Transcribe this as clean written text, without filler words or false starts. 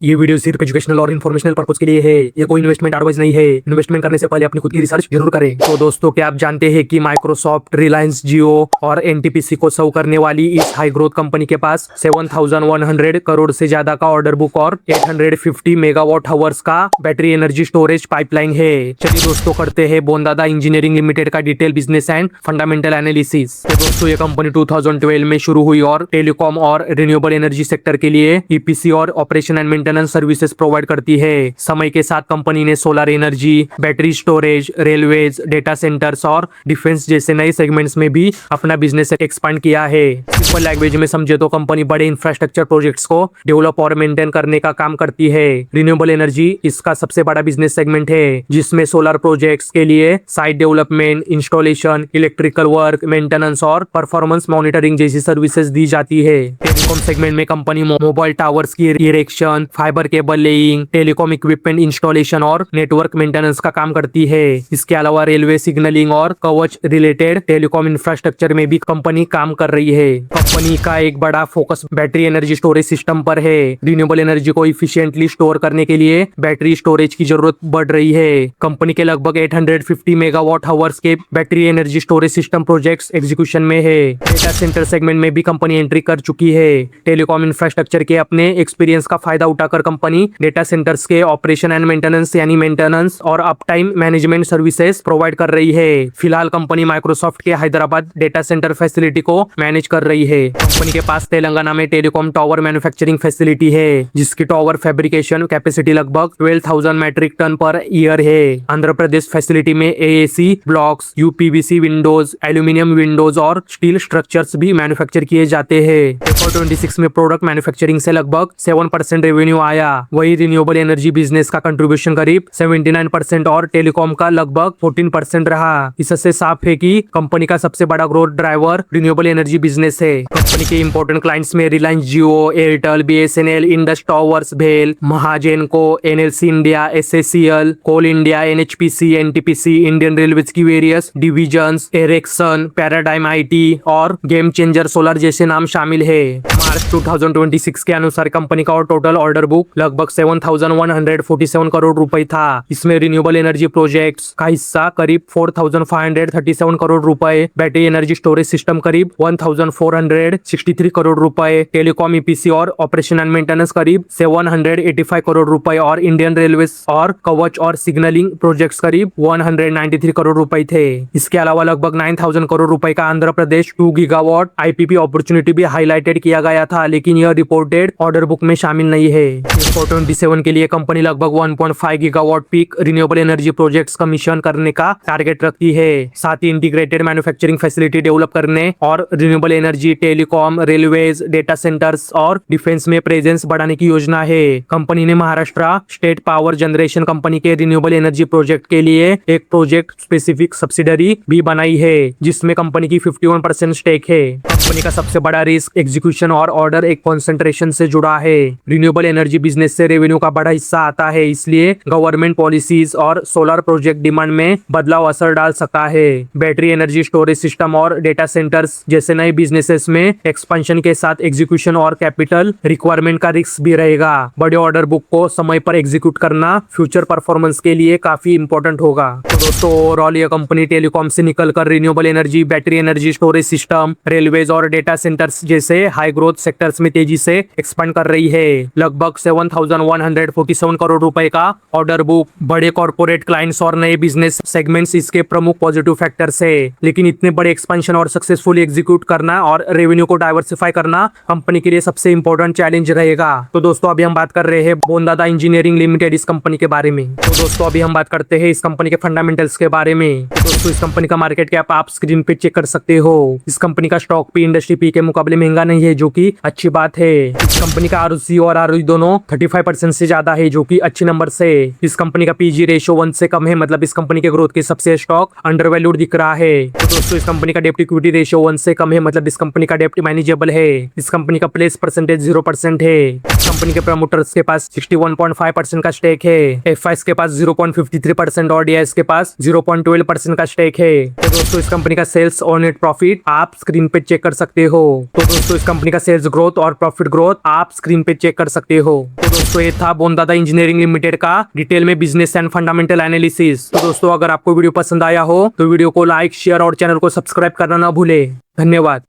ये वीडियो सिर्फ एजुकेशनल और इन्फॉर्मेशनल पर्पज के लिए है। ये कोई इन्वेस्टमेंट एडवाइस नहीं है। इन्वेस्टमेंट करने से पहले अपनी खुद की रिसर्च जरूर करें। तो दोस्तों, क्या आप जानते हैं कि माइक्रोसॉफ्ट, रिलायंस जियो और एनटीपीसी को सर्व करने वाली इस हाई ग्रोथ कंपनी के पास 7,100 करोड़ से ज्यादा का ऑर्डर बुक और 850 मेगावाट हावर्स का बैटरी एनर्जी स्टोरेज पाइपलाइन है। चलिए दोस्तों, करते हैं बोंदादा इंजीनियरिंग लिमिटेड का detail business and fundamental analysis. तो दोस्तों, ये कंपनी 2012 में शुरू हुई और टेलीकॉम और रिन्यूएबल एनर्जी सेक्टर के लिए ईपीसी और operation and maintenance services provide करती है। समय के साथ कंपनी ने solar energy, battery storage, railways, data centres और डिफेंस जैसे नए सेगमेंट्स में भी अपना बिजनेस एक्सपांड किया है। सिंपल लैंग्वेज में समझे तो कंपनी बड़े इंफ्रास्ट्रक्चर प्रोजेक्ट्स को डेवलप और मेंटेन करने का काम करती है। रिन्यूएबल एनर्जी इसका सबसे बड़ा बिजनेस सेगमेंट है, जिसमें सोलर प्रोजेक्ट्स के लिए site development, installation, electrical work, maintenance और परफॉर्मेंस मॉनिटरिंग जैसी सर्विसेज दी जाती है। टेलीकॉम सेगमेंट में कंपनी मोबाइल टावर्स की erection, fibre cable laying, telecom equipment installation और नेटवर्क मेंटेनेंस का काम करती है। इसके अलावा रेलवे सिग्नलिंग और कवच रिलेटेड टेलीकॉम इंफ्रास्ट्रक्चर में भी कंपनी काम कर रही है। कंपनी का एक बड़ा focus battery energy storage system पर है। रिन्यूएबल एनर्जी को इफिशिएंटली स्टोर करने के लिए बैटरी स्टोरेज की जरूरत बढ़ रही है। कंपनी के लगभग 850 मेगावाट हावर्स के battery energy storage system projects execution में है। डेटा सेंटर सेगमेंट में भी कंपनी एंट्री कर चुकी है। टेलीकॉम इंफ्रास्ट्रक्चर के अपने एक्सपीरियंस का फायदा उठाकर कंपनी डेटा सेंटर्स के ऑपरेशन एंड मेंटेनेंस यानी मेंटेनेंस और up time management services provide कर रही है। फिलहाल कंपनी माइक्रोसॉफ्ट के हैदराबाद डेटा सेंटर फैसिलिटी को मैनेज कर रही है। कंपनी के पास तेलंगाना में टेलीकॉम टावर मैन्युफैक्चरिंग फैसिलिटी है, जिसकी टावर फैब्रिकेशन कैपेसिटी लगभग 12,000 मैट्रिक टन पर ईयर है। आंध्र प्रदेश फैसिलिटी में AAC blocks, UPVC Windows, aluminium Windows और स्टील स्ट्रक्चर्स भी मैन्युफैक्चर किए जाते हैं। 26 में प्रोडक्ट मैन्युफैक्चरिंग से लगभग 7% रेवेन्यू आया। वही रिन्यूएबल एनर्जी बिजनेस का कंट्रीब्यूशन करीब 79% और टेलीकॉम का लगभग 14% रहा। इससे साफ है कि कंपनी का सबसे बड़ा growth driver renewable energy business है। कंपनी के इंपॉर्टेंट क्लाइंट्स में रिलायंस जियो, एयरटेल, बीएसएनएल, इंडस टावर्स, भेल, Mahagenco, NLC India, SACL, coal India, NHPC, NTPC, Indian Railways की various divisions, Ericsson, paradigm IT और गेम चेंजर सोलर जैसे नाम शामिल है। मार्च 2026 के अनुसार कंपनी का टोटल ऑर्डर बुक लगभग 7,147 करोड़ रुपए था। इसमें रिन्यूएबल एनर्जी प्रोजेक्ट्स का हिस्सा करीब 4,537 करोड़ रुपए, बैटरी एनर्जी स्टोरेज सिस्टम करीब 1,463 करोड़ रुपए, टेलीकॉम ईपीसी और ऑपरेशन एंड मेंटेनेंस करीब 785 करोड़ रुपए और इंडियन रेलवे और कवच और सिग्नलिंग प्रोजेक्ट्स करीब 193 करोड़ रुपए थे। इसके अलावा लगभग 9,000 करोड़ रुपए का Andhra Pradesh 2 gigawatt IPP opportunity भी हाईलाइटेड किया गया था, लेकिन यह रिपोर्टेड ऑर्डर बुक में शामिल नहीं है। 27 के लिए कंपनी लगभग 1.5 gigawatt peak renewable energy projects commission करने का टारगेट रखती है। साथ ही इंटीग्रेटेड मैन्युफैक्चरिंग फैसिलिटी डेवलप करने और renewable energy, telecom, railways, data centres और डिफेंस में प्रेजेंस बढ़ाने की योजना है। कंपनी ने Maharashtra state power generation company के रिन्यूएबल एनर्जी प्रोजेक्ट के लिए एक प्रोजेक्ट स्पेसिफिक सब्सिडरी भी बनाई है, जिसमें कंपनी की 51% स्टेक है। कंपनी का सबसे बड़ा रिस्क एग्जीक्यूशन और ऑर्डर एक कॉन्सेंट्रेशन से जुड़ा है। रिन्यूएबल एनर्जी बिजनेस से रेवेन्यू का बड़ा हिस्सा आता है, इसलिए गवर्नमेंट पॉलिसीज और सोलर प्रोजेक्ट डिमांड में बदलाव असर डाल सकता है। बैटरी एनर्जी स्टोरेज सिस्टम और डेटा सेंटर्स जैसे नए बिजनेसेस में एक्सपेंशन के साथ एग्जीक्यूशन और कैपिटल रिक्वायरमेंट का रिस्क भी रहेगा। बड़े ऑर्डर बुक को समय पर एग्जीक्यूट करना फ्यूचर परफॉर्मेंस के लिए काफी इंपॉर्टेंट होगा। तो दोस्तों, ओवरऑल ये कंपनी टेलीकॉम से निकलकर renewable energy, battery energy storage system, railways और डेटा सेंटर्स जैसे हाई ग्रोथ सेक्टर्स में तेजी से एक्सपेंड कर रही है। लगभग 7,147 करोड़ रुपए का ऑर्डर बुक, बड़े कॉर्पोरेट क्लाइंट्स और नए बिजनेस सेगमेंट्स इसके प्रमुख पॉजिटिव फैक्टर्स है। लेकिन इतने बड़े एक्सपेंशन और सक्सेसफुली एग्जीक्यूट करना और रेवेन्यू को डाइवर्सिफाई करना कंपनी के लिए सबसे इंपॉर्टेंट चैलेंज रहेगा। तो दोस्तों, अभी हम बात कर रहे हैं बोंदादा इंजीनियरिंग लिमिटेड इस कंपनी के बारे में। तो दोस्तों, अभी हम बात करते हैं इस कंपनी के फंडामेंटल्स के बारे में। तो दोस्तों, इस कंपनी का मार्केट कैप आप स्क्रीन पे चेक कर सकते हो। इस कंपनी का स्टॉक पी इंडस्ट्री पी के मुकाबले महंगा नहीं है, जो कि अच्छी बात है। इस कंपनी का आरओसी और आरओई दोनों 35% से ज्यादा है, जो कि अच्छे नंबर से। इस कंपनी का पीजी रेशियो 1 से कम है, मतलब इस कंपनी के ग्रोथ के सबसे स्टॉक अंडरवैल्यूड दिख रहा है। तो दोस्तों, इस कंपनी का डेप्ट इक्विटी रेशियो 1 से कम है, मतलब इस कंपनी का डेप्ट मैनेजेबल है। इस कंपनी का प्लेस परसेंटेज 0% है। कंपनी के प्रमोटर्स के पास 61.5% का स्टेक है। एफआईएस के पास 0.53% और डीआईएस के पास 0.12% का स्टेक है। तो दोस्तों इस कंपनी का सेल्स और नेट प्रॉफिट आप स्क्रीन पे चेक कर सकते हो। तो दोस्तों इस कंपनी का सेल्स ग्रोथ और प्रॉफिट ग्रोथ आप स्क्रीन पे चेक कर सकते हो। तो दोस्तों ये था बोनदादा इंजीनियरिंग लिमिटेड का डिटेल में बिजनेस एंड फंडामेंटल एनालिसिस। तो दोस्तों अगर आपको वीडियो पसंद आया हो तो वीडियो को लाइक शेयर और चैनल को सब्सक्राइब करना ना भूले। धन्यवाद।